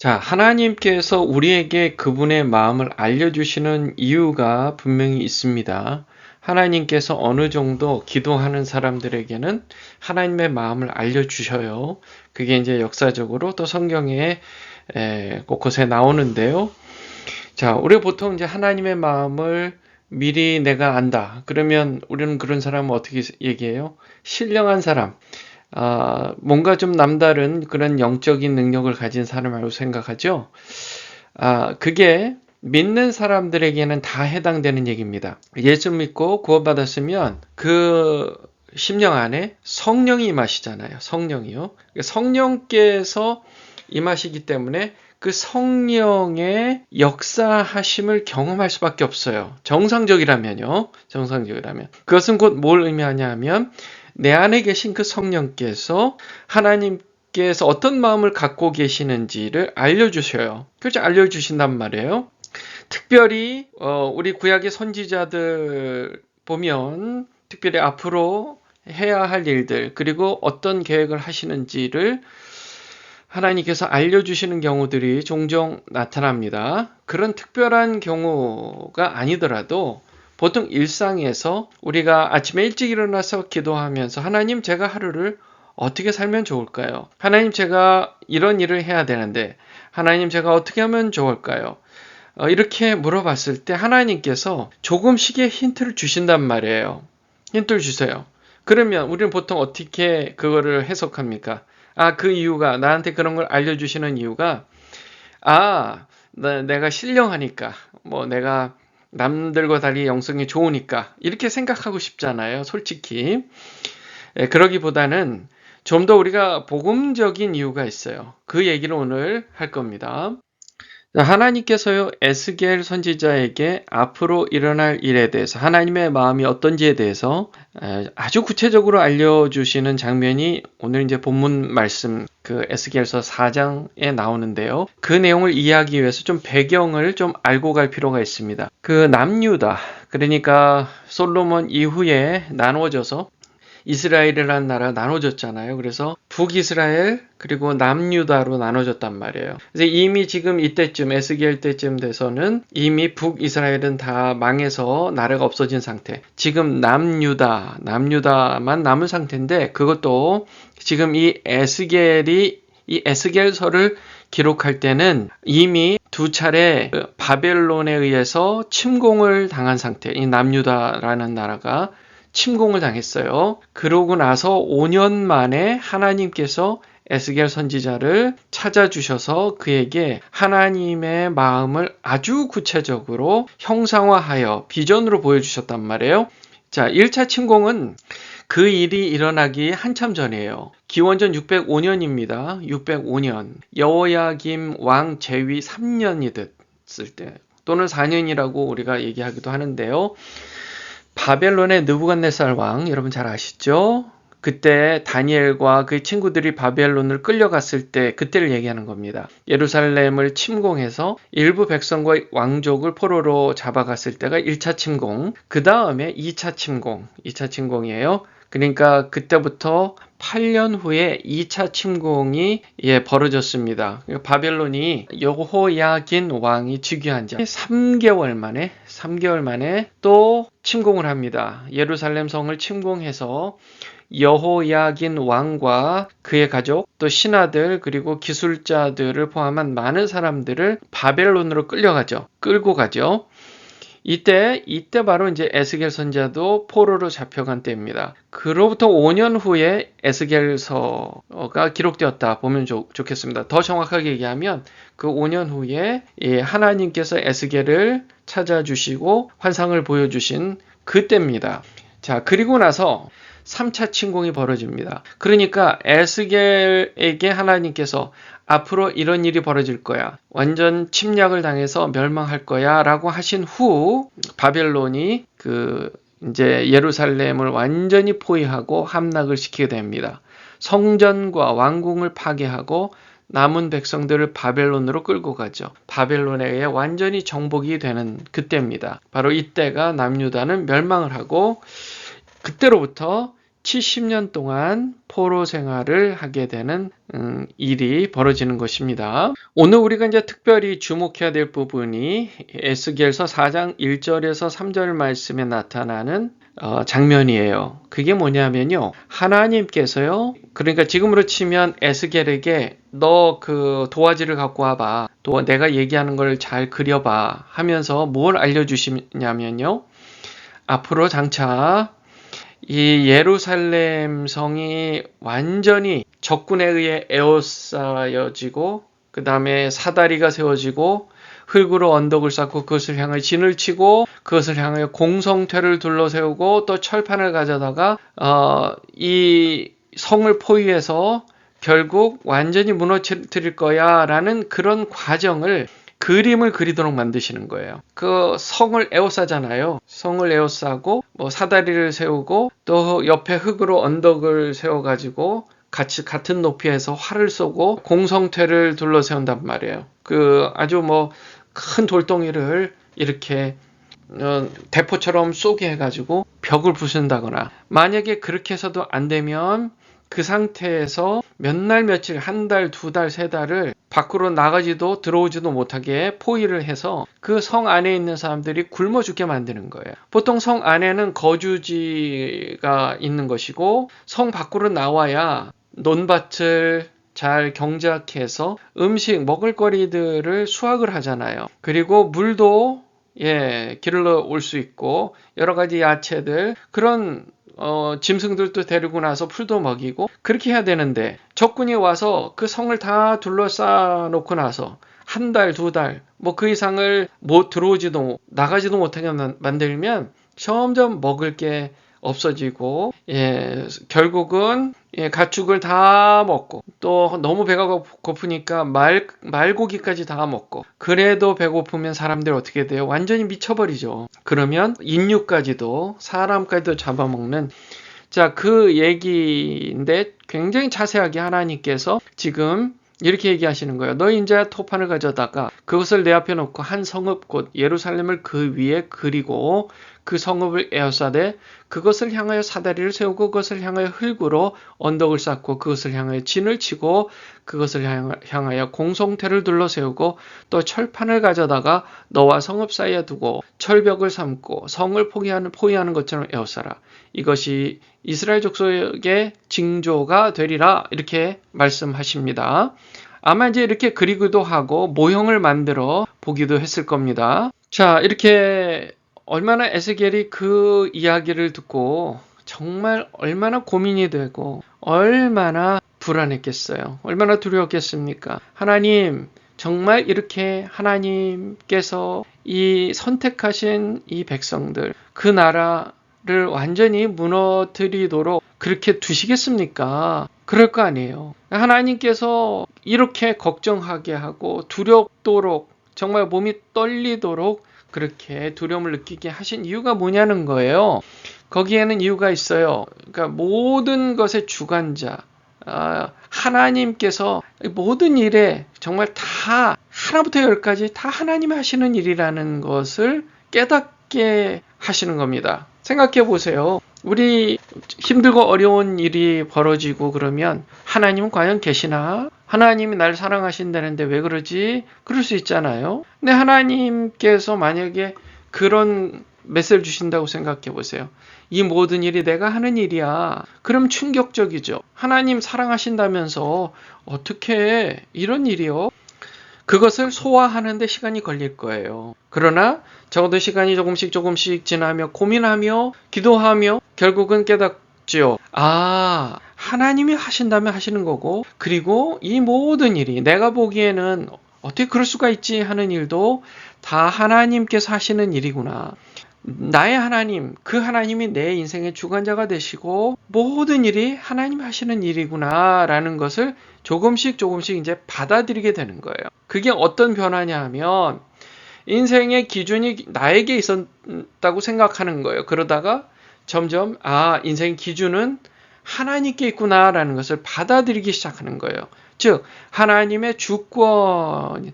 자, 하나님께서 우리에게 그분의 마음을 알려주시는 이유가 분명히 있습니다. 하나님께서 어느 정도 기도하는 사람들에게는 하나님의 마음을 알려주셔요. 그게 이제 역사적으로 또 성경에 곳곳에 나오는데요. 자, 우리가 보통 이제 하나님의 마음을 미리 내가 안다. 그러면 우리는 그런 사람은 어떻게 얘기해요? 신령한 사람. 뭔가 좀 남다른 그런 영적인 능력을 가진 사람이라고 생각하죠. 그게 믿는 사람들에게는 다 해당되는 얘기입니다. 예수 믿고 구원받았으면 그 심령 안에 성령이 임하시잖아요. 성령이요. 성령께서 임하시기 때문에 그 성령의 역사하심을 경험할 수밖에 없어요. 정상적이라면요. 정상적이라면. 그것은 곧 뭘 의미하냐 하면 내 안에 계신 그 성령께서 하나님께서 어떤 마음을 갖고 계시는지를 알려주셔요. 그렇죠? 알려주신단 말이에요. 특별히 우리 구약의 선지자들 보면 특별히 앞으로 해야 할 일들 그리고 어떤 계획을 하시는지를 하나님께서 알려주시는 경우들이 종종 나타납니다. 그런 특별한 경우가 아니더라도 보통 일상에서 우리가 아침에 일찍 일어나서 기도하면서 하나님 제가 하루를 어떻게 살면 좋을까요? 하나님 제가 이런 일을 해야 되는데 하나님 제가 어떻게 하면 좋을까요? 이렇게 물어봤을 때 하나님께서 조금씩의 힌트를 주신단 말이에요. 힌트를 주세요. 그러면 우리는 보통 어떻게 그거를 해석합니까? 그 이유가 나한테 그런 걸 알려주시는 이유가 내가 신령하니까 내가 남들과 달리 영성이 좋으니까 이렇게 생각하고 싶잖아요. 솔직히. 그러기보다는 좀 더 우리가 복음적인 이유가 있어요. 그 얘기를 오늘 할 겁니다. 하나님께서요, 에스겔 선지자에게 앞으로 일어날 일에 대해서 하나님의 마음이 어떤지에 대해서 아주 구체적으로 알려주시는 장면이 오늘 이제 본문 말씀 그 에스겔서 4장에 나오는데요. 그 내용을 이해하기 위해서 좀 배경을 좀 알고 갈 필요가 있습니다. 그 남유다, 그러니까 솔로몬 이후에 나누어져서 이스라엘이라는 나라가 나눠졌잖아요. 그래서 북이스라엘 그리고 남유다로 나눠졌단 말이에요. 그래서 이미 지금 이때쯤 에스겔 때쯤 돼서는 이미 북이스라엘은 다 망해서 나라가 없어진 상태. 지금 남유다만 남은 상태인데 그것도 지금 이 에스겔서를 기록할 때는 이미 두 차례 바벨론에 의해서 침공을 당한 상태. 이 남유다라는 나라가 침공을 당했어요. 그러고 나서 5년 만에 하나님께서 에스겔 선지자를 찾아주셔서 그에게 하나님의 마음을 아주 구체적으로 형상화하여 비전으로 보여주셨단 말이에요. 자, 1차 침공은 그 일이 일어나기 한참 전이에요. 기원전 605년입니다. 605년. 여호야김 왕 재위 3년이 됐을 때 또는 4년이라고 우리가 얘기하기도 하는데요. 바벨론의 느부갓네살 왕 여러분 잘 아시죠? 그때 다니엘과 그의 친구들이 바벨론을 끌려갔을 때 그때를 얘기하는 겁니다. 예루살렘을 침공해서 일부 백성과 왕족을 포로로 잡아갔을 때가 1차 침공. 그 다음에 2차 침공이에요. 그러니까 그때부터 8년 후에 2차 침공이 벌어졌습니다. 바벨론이 여호야긴 왕이 즉위한 지 3개월 만에 또 침공을 합니다. 예루살렘 성을 침공해서 여호야긴 왕과 그의 가족, 또 신하들, 그리고 기술자들을 포함한 많은 사람들을 바벨론으로 끌고 가죠. 이때 바로 이제 에스겔 선지자도 포로로 잡혀간 때입니다. 그로부터 5년 후에 에스겔서가 기록되었다 보면 좋겠습니다. 더 정확하게 얘기하면 그 5년 후에 하나님께서 에스겔을 찾아주시고 환상을 보여주신 그때입니다. 자, 그리고 나서 3차 침공이 벌어집니다. 그러니까 에스겔에게 하나님께서 앞으로 이런 일이 벌어질 거야. 완전 침략을 당해서 멸망할 거야. 라고 하신 후 바벨론이 이제 예루살렘을 완전히 포위하고 함락을 시키게 됩니다. 성전과 왕궁을 파괴하고 남은 백성들을 바벨론으로 끌고 가죠. 바벨론에 의해 완전히 정복이 되는 그때입니다. 바로 이때가 남유다는 멸망을 하고 그때로부터 70년 동안 포로 생활을 하게 되는 일이 벌어지는 것입니다. 오늘 우리가 이제 특별히 주목해야 될 부분이 에스겔서 4장 1절에서 3절 말씀에 나타나는 장면이에요. 그게 뭐냐면요. 하나님께서요. 그러니까 지금으로 치면 에스겔에게 너 그 도화지를 갖고 와봐. 또 내가 얘기하는 걸 잘 그려봐 하면서 뭘 알려주시냐면요. 앞으로 장차 이 예루살렘 성이 완전히 적군에 의해 에워싸여지고 그 다음에 사다리가 세워지고 흙으로 언덕을 쌓고 그것을 향해 진을 치고 그것을 향해 공성퇴를 둘러세우고 또 철판을 가져다가 이 성을 포위해서 결국 완전히 무너뜨릴 거야 라는 그런 과정을 그림을 그리도록 만드시는 거예요. 그 성을 에워싸잖아요. 성을 에워싸고 뭐 사다리를 세우고 또 옆에 흙으로 언덕을 세워가지고 같은 높이에서 활을 쏘고 공성퇴를 둘러세운단 말이에요. 그 아주 뭐 큰 돌덩이를 이렇게 대포처럼 쏘게 해가지고 벽을 부순다거나 만약에 그렇게 해서도 안 되면 그 상태에서 몇 날 며칠 한 달, 두 달, 세 달을 밖으로 나가지도 들어오지도 못하게 포위를 해서 그 성 안에 있는 사람들이 굶어 죽게 만드는 거예요. 보통 성 안에는 거주지가 있는 것이고 성 밖으로 나와야 논밭을 잘 경작해서 음식, 먹을거리들을 수확을 하잖아요. 그리고 물도 길러 올 수 있고 여러 가지 야채들 그런 짐승들도 데리고 나서 풀도 먹이고 그렇게 해야 되는데 적군이 와서 그 성을 다 둘러싸 놓고 나서 한 달, 두 달, 뭐 그 이상을 못 들어오지도 나가지도 못하게 만들면 점점 먹을 게 없어지고 결국은 가축을 다 먹고 또 너무 배가 고프니까 말고기까지 다 먹고 그래도 배고프면 사람들 어떻게 돼요? 완전히 미쳐버리죠. 그러면 인류까지도 사람까지도 잡아먹는 그 얘기인데 굉장히 자세하게 하나님께서 지금 이렇게 얘기하시는 거예요. 너 인자 토판을 가져다가 그것을 내 앞에 놓고 한 성읍 곧 예루살렘을 그 위에 그리고 그 성읍을 에워싸되 그것을 향하여 사다리를 세우고 그것을 향하여 흙으로 언덕을 쌓고 그것을 향하여 진을 치고 그것을 향하여 공성퇴를 둘러세우고 또 철판을 가져다가 너와 성읍 사이에 두고 철벽을 삼고 성을 포위하는 것처럼 에워싸라. 이것이 이스라엘 족속의 징조가 되리라 이렇게 말씀하십니다. 아마 이제 이렇게 그리기도 하고 모형을 만들어 보기도 했을 겁니다. 자, 이렇게 얼마나 에스겔이 그 이야기를 듣고 정말 얼마나 고민이 되고 얼마나 불안했겠어요. 얼마나 두려웠겠습니까? 하나님, 정말 이렇게 하나님께서 이 선택하신 이 백성들, 그 나라를 완전히 무너뜨리도록 그렇게 두시겠습니까? 그럴 거 아니에요. 하나님께서 이렇게 걱정하게 하고 두렵도록 정말 몸이 떨리도록 그렇게 두려움을 느끼게 하신 이유가 뭐냐는 거예요. 거기에는 이유가 있어요. 그러니까 모든 것의 주관자 하나님께서 모든 일에 정말 다 하나부터 열까지 다 하나님이 하시는 일이라는 것을 깨닫게 하시는 겁니다. 생각해 보세요. 우리 힘들고 어려운 일이 벌어지고 그러면 하나님은 과연 계시나? 하나님이 날 사랑하신다는데 왜 그러지? 그럴 수 있잖아요. 근데 하나님께서 만약에 그런 메시지를 주신다고 생각해 보세요. 이 모든 일이 내가 하는 일이야. 그럼 충격적이죠. 하나님 사랑하신다면서 어떻게 이런 일이요? 그것을 소화하는데 시간이 걸릴 거예요. 그러나 적어도 시간이 조금씩 지나며 고민하며 기도하며 결국은 깨닫지요. 하나님이 하신다면 하시는 거고 그리고 이 모든 일이 내가 보기에는 어떻게 그럴 수가 있지 하는 일도 다 하나님께서 하시는 일이구나. 나의 하나님, 그 하나님이 내 인생의 주관자가 되시고 모든 일이 하나님이 하시는 일이구나 라는 것을 조금씩 조금씩 받아들이게 되는 거예요. 그게 어떤 변화냐 하면 인생의 기준이 나에게 있었다고 생각하는 거예요. 그러다가 점점 인생의 기준은 하나님께 있구나라는 것을 받아들이기 시작하는 거예요. 즉 하나님의 주권을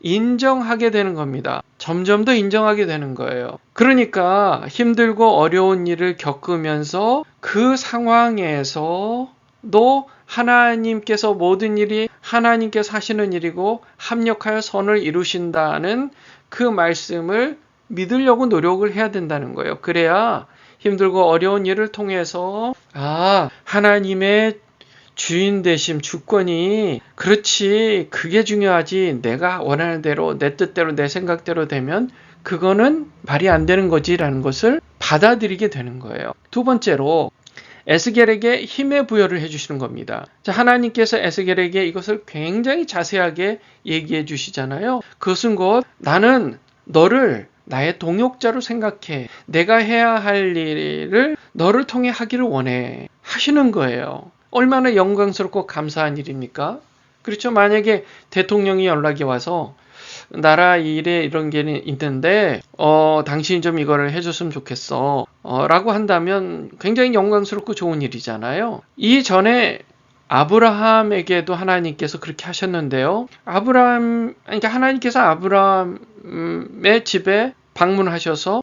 인정하게 되는 겁니다. 점점 더 인정하게 되는 거예요. 그러니까 힘들고 어려운 일을 겪으면서 그 상황에서도 하나님께서 모든 일이 하나님께서 하시는 일이고 합력하여 선을 이루신다는 그 말씀을 믿으려고 노력을 해야 된다는 거예요. 그래야 힘들고 어려운 일을 통해서 하나님의 주인 되심, 주권이 그렇지, 그게 중요하지, 내가 원하는 대로 내 뜻대로 내 생각대로 되면 그거는 말이 안 되는 거지라는 것을 받아들이게 되는 거예요. 두 번째로 에스겔에게 힘의 부여를 해주시는 겁니다. 자, 하나님께서 에스겔에게 이것을 굉장히 자세하게 얘기해 주시잖아요. 그것은 곧 나는 너를 나의 동역자로 생각해. 내가 해야 할 일을 너를 통해 하기를 원해. 하시는 거예요. 얼마나 영광스럽고 감사한 일입니까? 그렇죠. 만약에 대통령이 연락이 와서 나라 일에 이런 게 있는데 당신이 좀 이거를 해줬으면 좋겠어 라고 한다면 굉장히 영광스럽고 좋은 일이잖아요. 이전에 아브라함에게도 하나님께서 그렇게 하셨는데요. 그러니까 하나님께서 아브라함의 집에 방문하셔서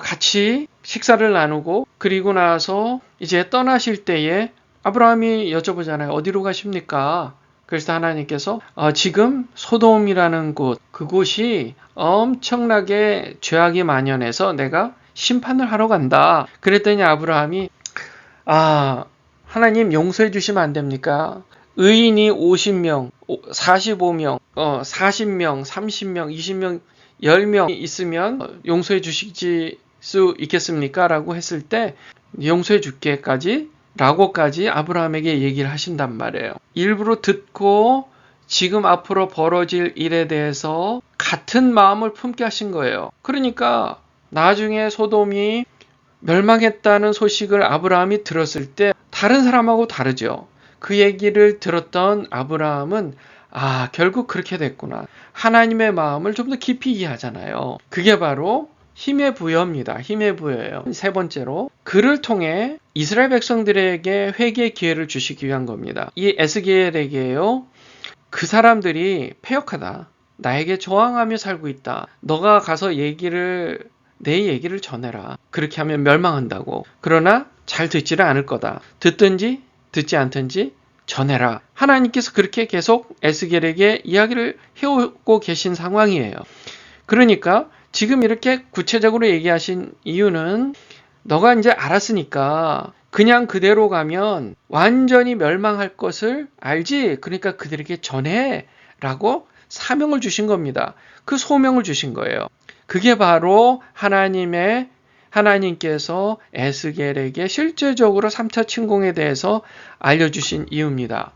같이 식사를 나누고 그리고 나서 이제 떠나실 때에 아브라함이 여쭤보잖아요. 어디로 가십니까? 그래서 하나님께서 지금 소돔이라는 그곳이 엄청나게 죄악이 만연해서 내가 심판을 하러 간다. 그랬더니 아브라함이 하나님 용서해 주시면 안 됩니까? 의인이 50명, 45명, 40명, 30명, 20명, 10명 있으면 용서해 주실 수 있겠습니까? 라고 했을 때 용서해 줄게까지 라고까지 아브라함에게 얘기를 하신단 말이에요. 일부러 듣고 지금 앞으로 벌어질 일에 대해서 같은 마음을 품게 하신 거예요. 그러니까 나중에 소돔이 멸망했다는 소식을 아브라함이 들었을 때 다른 사람하고 다르죠. 그 얘기를 들었던 아브라함은 결국 그렇게 됐구나. 하나님의 마음을 좀 더 깊이 이해하잖아요. 그게 바로 힘의 부여입니다. 힘의 부여예요. 세 번째로 그를 통해 이스라엘 백성들에게 회개의 기회를 주시기 위한 겁니다. 이 에스겔에게요. 그 사람들이 패역하다. 나에게 저항하며 살고 있다. 너가 가서 내 얘기를 전해라. 그렇게 하면 멸망한다고. 그러나 잘 듣지를 않을 거다. 듣든지 듣지 않든지 전해라. 하나님께서 그렇게 계속 에스겔에게 이야기를 해오고 계신 상황이에요. 그러니까 지금 이렇게 구체적으로 얘기하신 이유는 너가 이제 알았으니까 그냥 그대로 가면 완전히 멸망할 것을 알지? 그러니까 그들에게 전해 라고 사명을 주신 겁니다. 그 소명을 주신 거예요. 그게 바로 하나님께서 에스겔에게 실제적으로 3차 침공에 대해서 알려주신 이유입니다.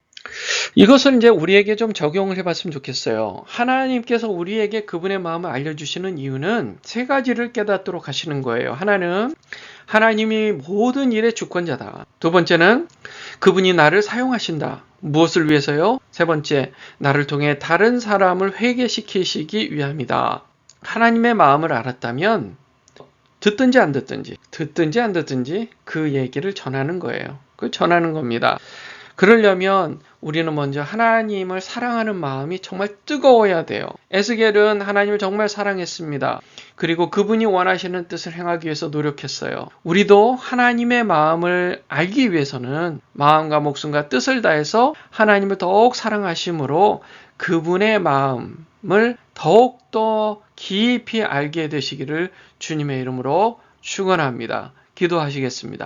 이것을 이제 우리에게 좀 적용을 해봤으면 좋겠어요. 하나님께서 우리에게 그분의 마음을 알려주시는 이유는 세 가지를 깨닫도록 하시는 거예요. 하나는 하나님이 모든 일의 주권자다. 두 번째는 그분이 나를 사용하신다. 무엇을 위해서요? 세 번째, 나를 통해 다른 사람을 회개시키시기 위함이다. 하나님의 마음을 알았다면 듣든지 안 듣든지 그 얘기를 전하는 거예요. 그 전하는 겁니다. 그러려면 우리는 먼저 하나님을 사랑하는 마음이 정말 뜨거워야 돼요. 에스겔은 하나님을 정말 사랑했습니다. 그리고 그분이 원하시는 뜻을 행하기 위해서 노력했어요. 우리도 하나님의 마음을 알기 위해서는 마음과 목숨과 뜻을 다해서 하나님을 더욱 사랑하심으로 그분의 마음을 더욱더 깊이 알게 되시기를 주님의 이름으로 축원합니다. 기도하시겠습니다.